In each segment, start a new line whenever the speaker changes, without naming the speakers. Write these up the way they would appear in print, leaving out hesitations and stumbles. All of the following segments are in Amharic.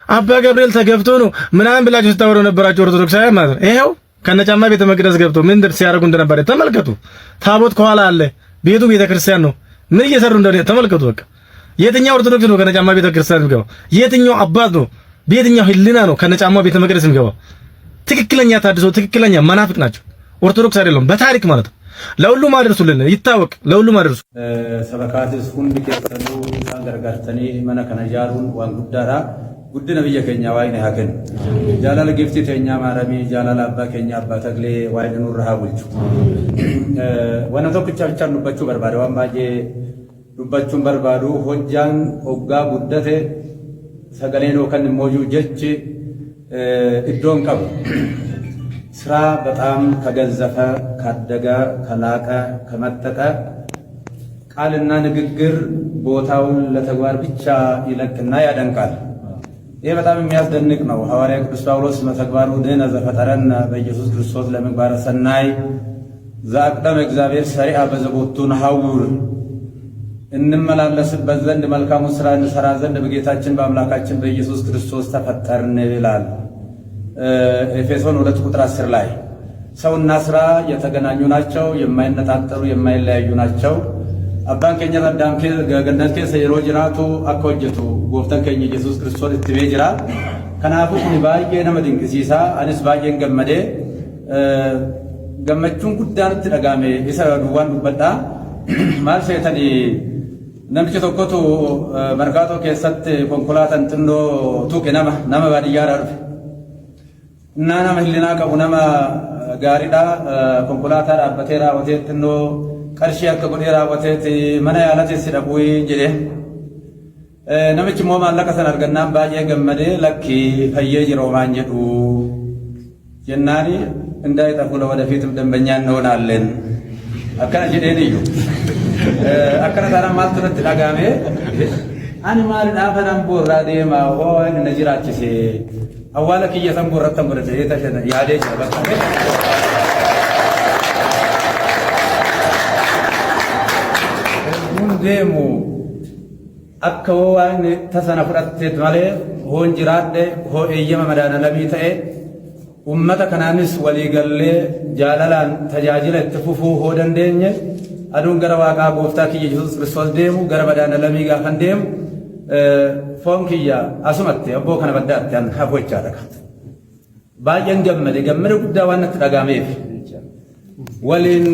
አባ ገብርኤል ተገብቶ ነው ምናምን ብላችሁ ስታወሩ ነበራችሁ ኦርቶዶክሳውያን ማለት ነው። ይሄው ከነጫማ ቤተ መቅደስ ገብቶ ምን ድርስ ሲያደርጉ እንደነበረ ተመልከቱ። ታቦት ከኋላ አለ፣ ቤቱ ቤተክርስቲያን ነው። ምን እየሰሩ እንደሆነ ተመልከቱ። በቃ የትኛው ኦርቶዶክስ ነው ከነጫማ ቤተክርስቲያን የሚገባው? የትኛው አባት ነው በየትኛው ህሊና ነው ከነጫማ ቤተ መቅደስ የሚገባው? ትክክለኛ ታድሶ ትክክለኛ መናፍቅ ናቸው። ኦርቶዶክስ አይደለም በታሪክ ማለት ነው። ለሁሉም አድርሱልን፣ ይታወቅ። ለሁሉም አድርሱ።
ሰበካትስ ሁንዲ ከሰሉ ሳንገርጋርተኒ መነ ከነጃሩን ዋን ጉዳራ ጉድነ ብየ ከኛ ዋይነ ሀከን ጃላለ ጊፍቲ ተኛ ማረሚ ጃላለ አባ ከኛ አባ ተግሌ ዋይነ ኑር ሀቡልቹ ወነ ተኩቻ ብቻ ኑባቹ በርባዶ ዋማጄ ኑባቹን በርባዶ ሆጃን ኦጋ ጉደተ ሰገሌኖ ከን ሞጁ ጀች እዶን ቀቡ ስራ በጣም ከገዘፈ ካደገ ከላቀ ከመጠቀ ቃልና ንግግር ቦታውን ለተግባር ብቻ ይለቅና ያደንቃል። ይሄ በጣም የሚያስደንቅ ነው። ሐዋርያ ቅዱስ ጳውሎስ መተግባሩ ድኅነ ዘፈጠረነ በኢየሱስ ክርስቶስ ለምግባረ ሰናይ ዘአቅደመ እግዚአብሔር ሰሪዓ በዘቦቱ ነሐውር እንመላለስበት ዘንድ መልካሙን ሥራ እንሰራ ዘንድ በጌታችን በአምላካችን በኢየሱስ ክርስቶስ ተፈጠርን ይላል። ኤፌሶን 2:10 ላይ ሰውና ሥራ የተገናኙ ናቸው፣ የማይነጣጠሩ የማይለያዩ ናቸው። አባን ከኛ ተዳም ገገነት ከሰይሮ ጅራቱ አኮጀቱ ጎፍተን ከኛ ኢየሱስ ክርስቶስ እትቤ ጅራ ከናፉ ኩኒ ባዬ ነመድንቅ ሲሳ አንስ ባዬን ገመዴ ገመቹን ጉዳን ተደጋሜ ይሰራ ዱዋን ዱበዳ ማል ሰይተኒ ነምቺ ተኮቱ መርካቶ ከሰት ኮንኮላታን ጥንዶ ቱቅ ነማ ባዲያራ እና ነመህሊና ቀቡ ነማ ጋሪዳ ኮንኮላታ አበቴራ ወቴትኖ ቀርሺ አከጎዴራ ወቴት መና ያላቴ ሲደቡይ ጅሬ ነምቺ ሞ ማለቀ ሰናርገና ባዬ ገመዴ ለኪ ፈየ ጅሮ ማንጀዱ ጀናኒ እንዳይጠፉ ለወደፊትም ደንበኛ እንሆናለን አከና ጅዴን እዩ አከና ታራ ማልተረት ዳጋሜ አኒ ማል ዳፈናም ቦራ ዴማ ሆይ ነጅራችሲ አዋለክ እየተንጎረተን ወደ የተሸነ ያዴ በቃ ደሙ አከዋን ተሰነፍረት ማለ ሆን ጅራደ ሆ እየማ መዳና ነብይ ተኤ ኡመተ ከናንስ ወሊገለ ጃላላን ተጃጅለ ተፉፉ ሆደንደኘ አዱን ገረዋቃ ጎፍታ ኢየሱስ ክርስቶስ ደሙ ገረበዳና ለሚ ጋር ፈንደም ፎንኪያ አሱመት አቦ ከነ በዳት ያን ሀቦች አረካት ባየን ገመደ ጉዳዋነት ዳጋሜፍ ወሊን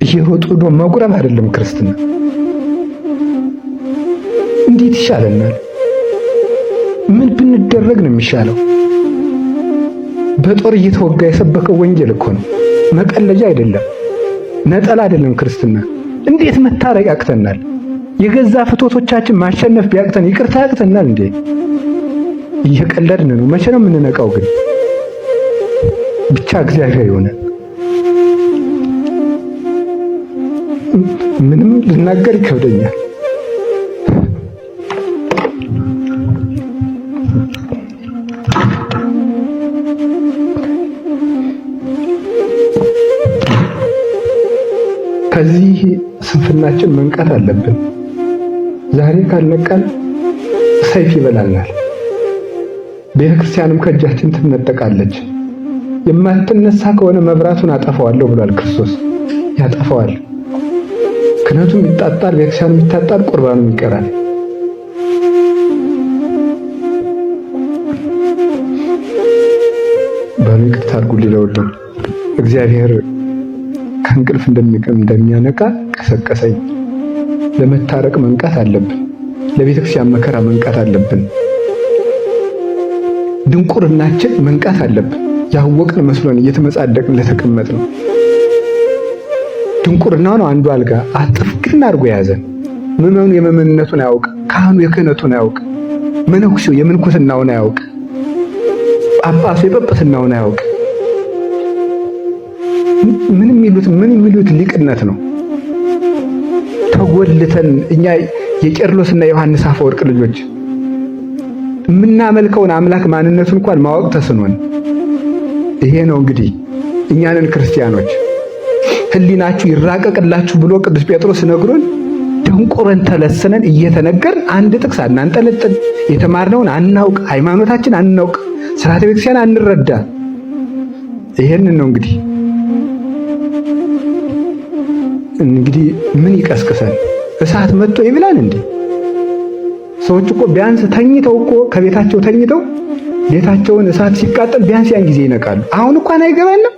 እየሮጡ ዶ መቁረብ አይደለም ክርስትና። እንዴት ይሻለናል? ምን ብንደረግ ነው የሚሻለው? በጦር እየተወጋ የሰበከው ወንጌል እኮ ነው፣ መቀለጃ አይደለም፣ ነጠላ አይደለም ክርስትና። እንዴት መታረቅ ያቅተናል? የገዛ ፍቶቶቻችን ማሸነፍ ቢያቅተን ይቅርታ ያቅተናል እንዴ? እየቀለድን ነው። መቼ ነው የምንነቃው ግን? ብቻ እግዚአብሔር ይሆናል። ምንም ልናገር ይከብደኛል። ከዚህ ስንፍናችን መንቃት አለብን። ዛሬ ካልነቃን ሰይፍ ይበላናል። ቤተክርስቲያንም ከእጃችን ትነጠቃለች። የማትነሳ ከሆነ መብራቱን አጠፋዋለሁ ብሏል ክርስቶስ። ያጠፋዋል። ክህነቱም ይጣጣል፣ ቤተክርስቲያኑም ይታጣል፣ ቁርባኑም ይቀራል። በይቅርታ አድርጉልኝ ለሁሉም። እግዚአብሔር ከእንቅልፍ እንደሚያነቃ ቀሰቀሰኝ። ለመታረቅ መንቃት አለብን። ለቤተክርስቲያን መከራ መንቃት አለብን። ድንቁርናችን መንቃት አለብን። ያወቅን መስሎን እየተመጻደቅን ለተቀመጥ ነው። ድንቁርናው ነው አንዱ አልጋ አጥፍቅና አድርጎ ያዘን። ምዕመኑ የመምንነቱን አያውቅ፣ ካህኑ የክህነቱን አያውቅ፣ መነኩሴው የምንኩስናውን አያውቅ፣ ጳጳሱ የጵጵስናውን አያውቅ። ምን የሚሉት ሊቅነት ነው። ተጎልተን እኛ የቄርሎስና ዮሐንስ አፈወርቅ ልጆች የምናመልከውን አምላክ ማንነቱን እንኳን ማወቅ ተስኖን። ይሄ ነው እንግዲህ እኛንን ክርስቲያኖች ህሊናችሁ ይራቀቅላችሁ ብሎ ቅዱስ ጴጥሮስ ነግሮን ደንቆረን ተለስነን እየተነገርን አንድ ጥቅስ አናንጠለጥል፣ የተማርነውን አናውቅ፣ ሃይማኖታችን አናውቅ፣ ስርዓተ ቤተክርስቲያን አንረዳ። ይሄንን ነው እንግዲህ ምን ይቀስቅሳል? እሳት መጥቶ ይብላል እንዴ? ሰዎች እኮ ቢያንስ ተኝተው እኮ ከቤታቸው ተኝተው ቤታቸውን እሳት ሲቃጠል ቢያንስ ያን ጊዜ ይነቃሉ። አሁን እንኳን አይገባንም።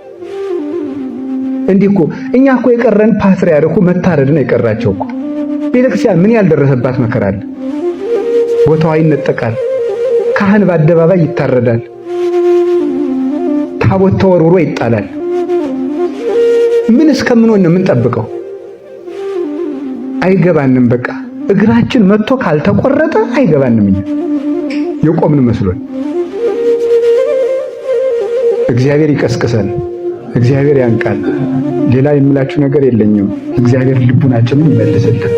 እንዲህ እኮ እኛ እኮ የቀረን ፓትርያርኩ መታረድ ነው የቀራቸው እኮ። ቤተክርስቲያን ምን ያልደረሰባት መከራ አለ? ቦታዋ ይነጠቃል። ካህን በአደባባይ ይታረዳል። ታቦት ተወርውሮ ይጣላል። ምን እስከምንሆን ነው የምንጠብቀው? አይገባንም። በቃ እግራችን መጥቶ ካልተቆረጠ አይገባንም። እኛ የቆምን መስሎን። እግዚአብሔር ይቀስቅሰን፣ እግዚአብሔር ያንቃል። ሌላ የምላችሁ ነገር የለኝም። እግዚአብሔር ልቡናችንን ይመልስልን።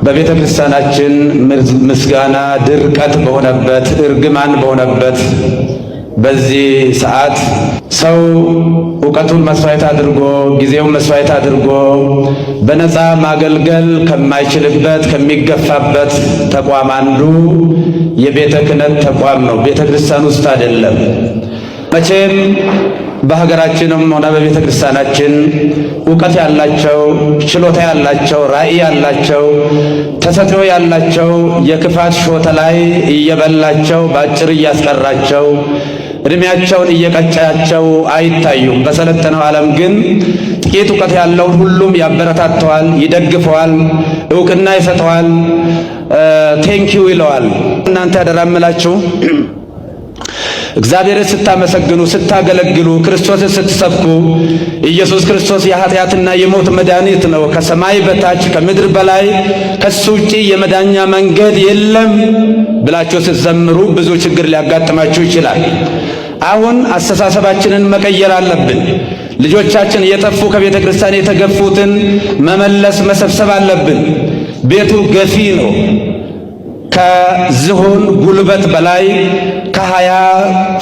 በቤተ ክርስቲያናችን ምስጋና ድርቀት በሆነበት እርግማን በሆነበት በዚህ ሰዓት ሰው ዕውቀቱን መስዋዕት አድርጎ ጊዜውን መስዋዕት አድርጎ በነፃ ማገልገል ከማይችልበት ከሚገፋበት ተቋም አንዱ የቤተ ክህነት ተቋም ነው። ቤተ ክርስቲያን ውስጥ አይደለም። መቼም በሀገራችንም ሆነ በቤተ ክርስቲያናችን ዕውቀት ያላቸው፣ ችሎታ ያላቸው፣ ራዕይ ያላቸው፣ ተሰጥኦ ያላቸው የክፋት ሾተ ላይ እየበላቸው ባጭር እያስቀራቸው እድሜያቸውን እየቀጫቸው አይታዩም። በሰለጠነው ዓለም ግን ጥቂት ዕውቀት ያለውን ሁሉም ያበረታተዋል፣ ይደግፈዋል፣ ዕውቅና ይሰጠዋል፣ ቴንኪው ይለዋል። እናንተ ያደራምላችሁ እግዚአብሔርን ስታመሰግኑ ስታገለግሉ ክርስቶስን ስትሰብኩ ኢየሱስ ክርስቶስ የኃጢአትና የሞት መድኃኒት ነው፣ ከሰማይ በታች ከምድር በላይ ከሱ ውጪ የመዳኛ መንገድ የለም ብላችሁ ስትዘምሩ ብዙ ችግር ሊያጋጥማችሁ ይችላል። አሁን አስተሳሰባችንን መቀየር አለብን። ልጆቻችን የጠፉ ከቤተ ክርስቲያን የተገፉትን መመለስ መሰብሰብ አለብን። ቤቱ ገፊ ነው። ከዝሆን ጉልበት በላይ ከ20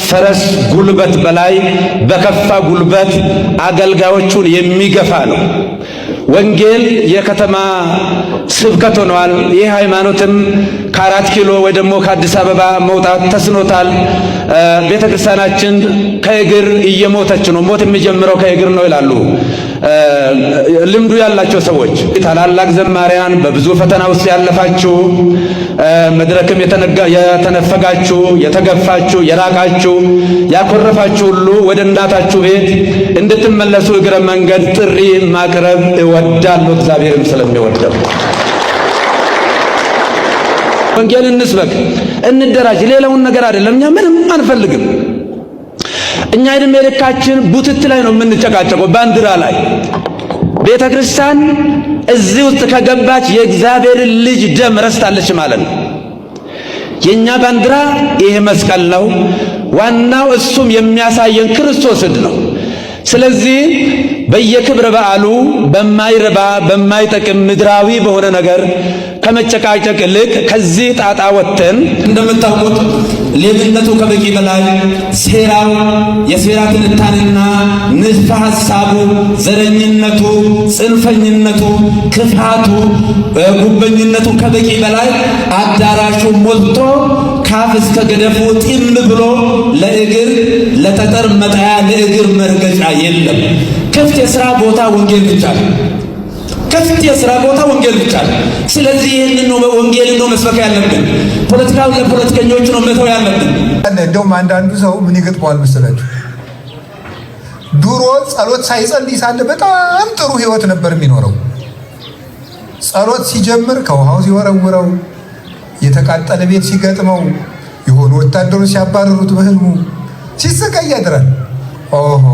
ፈረስ ጉልበት በላይ በከፋ ጉልበት አገልጋዮቹን የሚገፋ ነው። ወንጌል የከተማ ስብከት ሆኗል። ይህ ሃይማኖትም ከ4 ኪሎ ወይ ደግሞ ከአዲስ አበባ መውጣት ተስኖታል። ቤተ ክርስቲያናችን ከእግር እየሞተች ነው። ሞት የሚጀምረው ከእግር ነው ይላሉ ልምዱ ያላቸው ሰዎች። ታላላቅ ዘማሪያን፣ በብዙ ፈተና ውስጥ ያለፋችሁ፣ መድረክም የተነፈጋችሁ፣ የተገፋችሁ፣ የራቃችሁ፣ ያኮረፋችሁ ሁሉ ወደ እናታችሁ ቤት እንድትመለሱ እግረ መንገድ ጥሪ ማቅረብ እወዳለሁ። እግዚአብሔርም ስለሚወደው ወንጌል እንስበክ፣ እንደራጅ። ሌላውን ነገር አይደለም። እኛ ምንም አንፈልግም። እኛ እድሜ ልካችን ቡትት ላይ ነው የምንጨቃጨቀው፣ ባንዲራ ላይ። ቤተ ክርስቲያን እዚህ ውስጥ ከገባች የእግዚአብሔርን ልጅ ደም ረስታለች ማለት ነው። የኛ ባንዲራ ይሄ መስቀል ነው። ዋናው እሱም የሚያሳየን ክርስቶስን ነው። ስለዚህ በየክብረ በዓሉ በማይረባ በማይጠቅም ምድራዊ በሆነ ነገር ከመጨቃጨቅ ይልቅ ከዚህ ጣጣ ወጥተን፣ እንደምታውቁት ሌብነቱ ከበቂ በላይ ሴራው፣ የሴራ ትንታኔና ንድፈ ሐሳቡ፣ ዘረኝነቱ፣ ጽንፈኝነቱ፣ ክፋቱ፣ ጉበኝነቱ ከበቂ በላይ አዳራሹ ሞልቶ ካፍ እስከ ገደፉ ጢም ብሎ ለእግር ለጠጠር መጣያ ለእግር መርገጫ የለም። ክፍት የሥራ ቦታ ወንጌል ብቻ ነው። ክፍት የሥራ ቦታ ወንጌል ብቻ ነው። ስለዚህ ይህንን ነው ወንጌል ነው መስበክ ያለብን። ፖለቲካው ለፖለቲከኞች ነው መተው ያለብን።
እንደውም አንዳንዱ ሰው ምን ይገጥመዋል መሰላችሁ? ድሮ ጸሎት ሳይጸልይ ሳለ በጣም ጥሩ ህይወት ነበር የሚኖረው። ጸሎት ሲጀምር ከውሃው ሲወረውረው፣ የተቃጠለ ቤት ሲገጥመው፣ የሆኑ ወታደሮች ሲያባረሩት በህልሙ ሲሰቃይ ያድራል። ኦሆ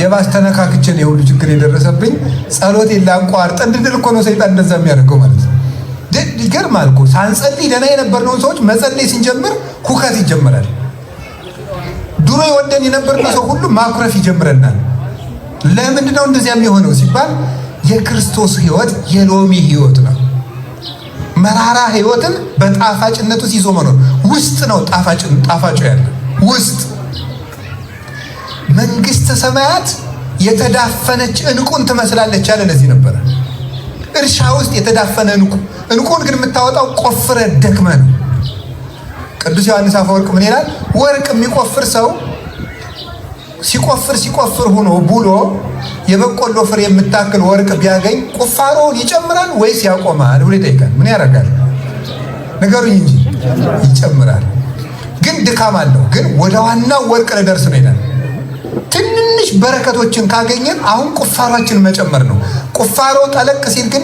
የባስ ተነካክቼ ነው ሁሉ ችግር የደረሰብኝ፣ ጸሎት ላቋርጥ እንድል እኮ ነው ሰይጣን እንደዛ የሚያደርገው ማለት ነው። ይገርማል እኮ ሳንጸልይ ደህና የነበርነውን ሰዎች መጸለይ ስንጀምር ሁከት ይጀምራል። ድሮ የወደን የነበርነው ሰው ሁሉ ማኩረፍ ይጀምረናል። ለምንድን ነው እንደዚያ የሚሆነው ሲባል የክርስቶስ ሕይወት የሎሚ ሕይወት ነው። መራራ ሕይወትን በጣፋጭነቱ ይዞ መኖር ውስጥ ነው። ጣፋጩ ያለ ውስጥ መንግስተ ሰማያት የተዳፈነች ዕንቁን ትመስላለች ያለ ለዚህ ነበረ። እርሻ ውስጥ የተዳፈነ ዕንቁን ግን የምታወጣው ቆፍረ ደክመ ነው። ቅዱስ ዮሐንስ አፈወርቅ ምን ይላል? ወርቅ የሚቆፍር ሰው ሲቆፍር ሆኖ ብሎ የበቆሎ ፍሬ የምታክል ወርቅ ቢያገኝ ቁፋሮውን ይጨምራል ወይስ ያቆማል ብሎ ይጠይቃል። ምን ያደርጋል? ነገሩኝ እንጂ ይጨምራል። ግን ድካም አለው። ግን ወደ ዋናው ወርቅ ልደርስ ነው ይላል። ትንንሽ በረከቶችን ካገኘን አሁን ቁፋሯችን መጨመር ነው። ቁፋሮ ጠለቅ ሲል ግን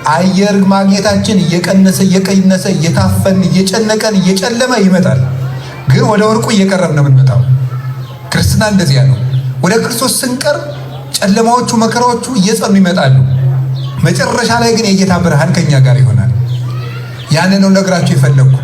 አየር ማግኘታችን እየቀነሰ እየታፈን እየጨነቀን እየጨለመ ይመጣል። ግን ወደ ወርቁ እየቀረብ ነው የምንመጣው። ክርስትና እንደዚያ ነው። ወደ ክርስቶስ ስንቀርብ ጨለማዎቹ መከራዎቹ እየጸኑ ይመጣሉ። መጨረሻ ላይ ግን የጌታ ብርሃን ከኛ ጋር ይሆናል። ያንን ነው ነግራችሁ የፈለግኩ።